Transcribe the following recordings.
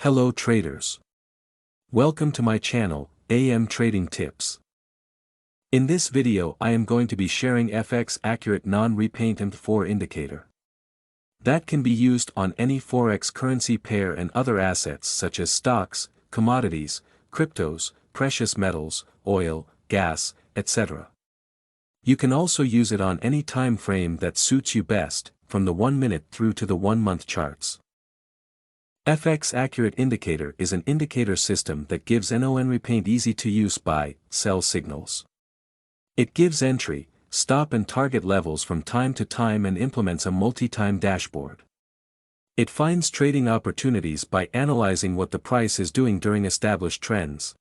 Hello traders. Welcome to my channel, AM Trading Tips. In this video I am going to be sharing FX Accurate Non-Repaint M4 indicator. That can be used on any Forex currency pair and other assets such as stocks, commodities, cryptos, precious metals, oil, gas, etc. You can also use it on any time frame that suits you best, from the 1 minute through to the 1 month charts. FX Accurate Indicator is an indicator system that gives non-repaint easy-to-use buy-sell signals. It gives entry, stop and target levels from time to time and implements a multi-time dashboard. It finds trading opportunities by analyzing what the price is doing during established trends.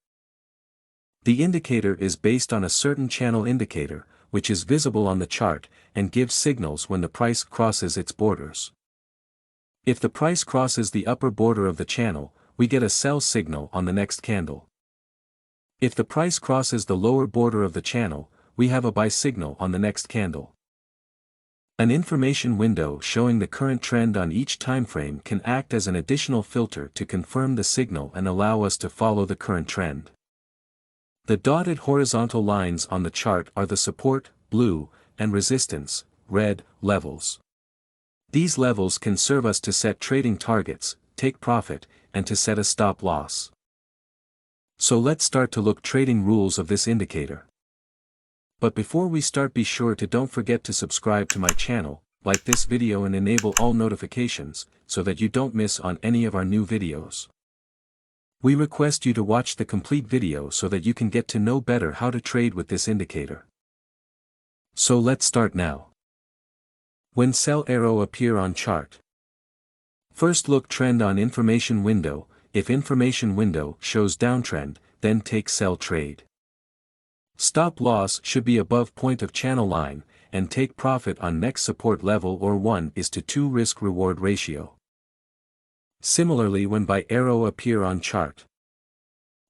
The indicator is based on a certain channel indicator, which is visible on the chart, and gives signals when the price crosses its borders. If the price crosses the upper border of the channel, we get a sell signal on the next candle. If the price crosses the lower border of the channel, we have a buy signal on the next candle. An information window showing the current trend on each timeframe can act as an additional filter to confirm the signal and allow us to follow the current trend. The dotted horizontal lines on the chart are the support, blue, and resistance, red, levels. These levels can serve us to set trading targets, take profit, and to set a stop loss. So let's start to look trading rules of this indicator. But before we start, be sure to don't forget to subscribe to my channel, like this video and enable all notifications, so that you don't miss on any of our new videos. We request you to watch the complete video so that you can get to know better how to trade with this indicator. So let's start now. When sell arrow appear on chart. First look trend on information window. If information window shows downtrend, then take sell trade. Stop loss should be above point of channel line, and take profit on next support level or 1:2 risk reward ratio. Similarly when buy arrow appear on chart.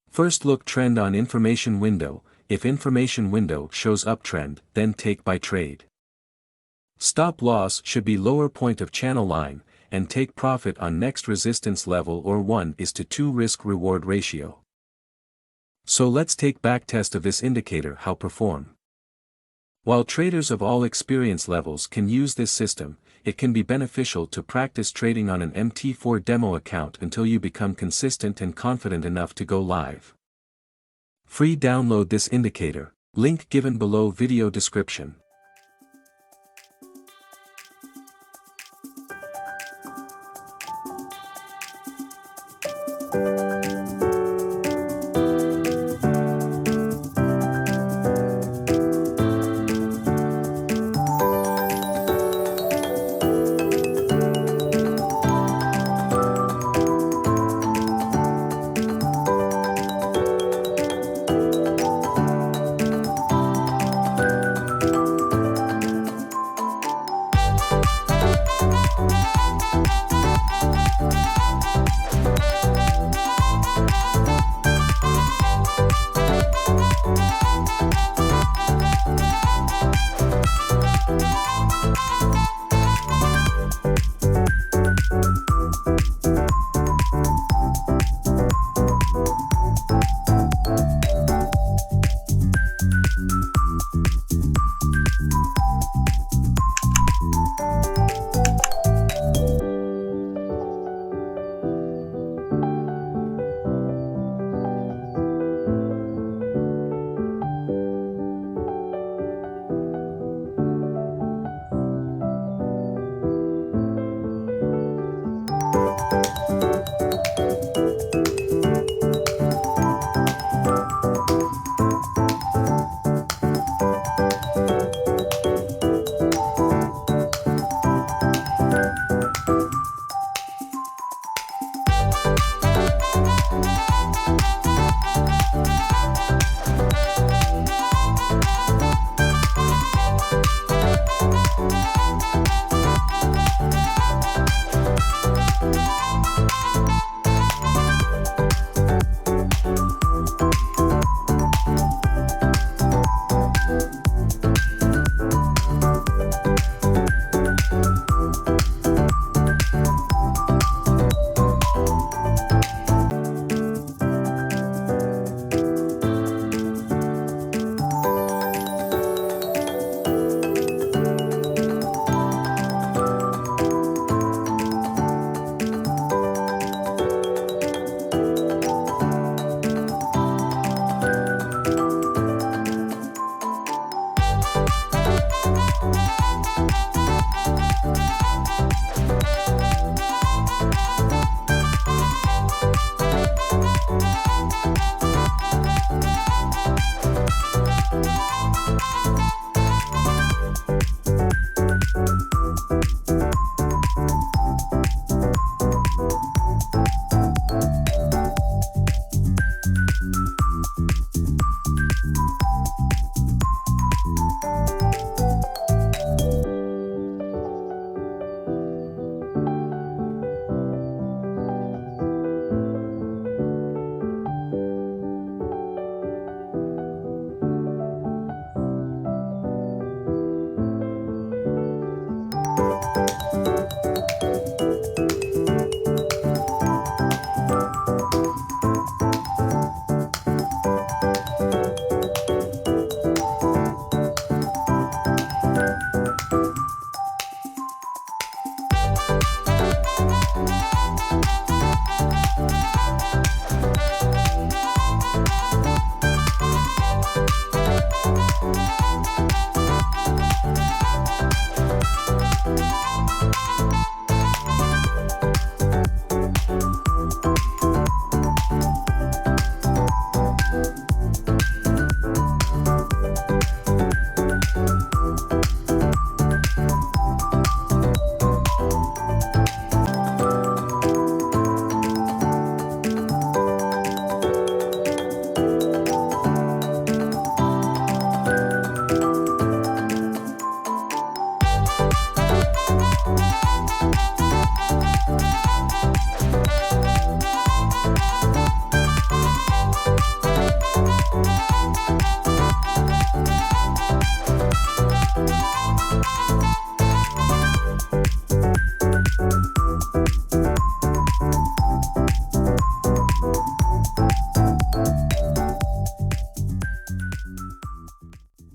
First look trend on information window. If information window shows uptrend, then take buy trade. Stop loss should be lower point of channel line, and take profit on next resistance level or 1:2 risk reward ratio. So let's take backtest of this indicator how perform. While traders of all experience levels can use this system, it can be beneficial to practice trading on an MT4 demo account until you become consistent and confident enough to go live. Free download this indicator, link given below video description.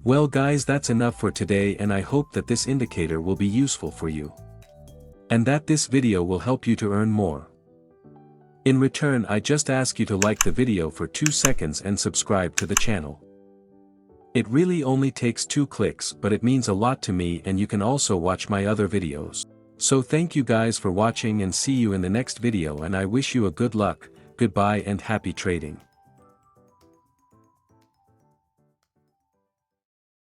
Well guys, that's enough for today, and I hope that this indicator will be useful for you. And that this video will help you to earn more. In return, I just ask you to like the video for 2 seconds and subscribe to the channel. It really only takes 2 clicks, but it means a lot to me, and you can also watch my other videos. So thank you guys for watching, and see you in the next video, and I wish you a good luck, goodbye and happy trading.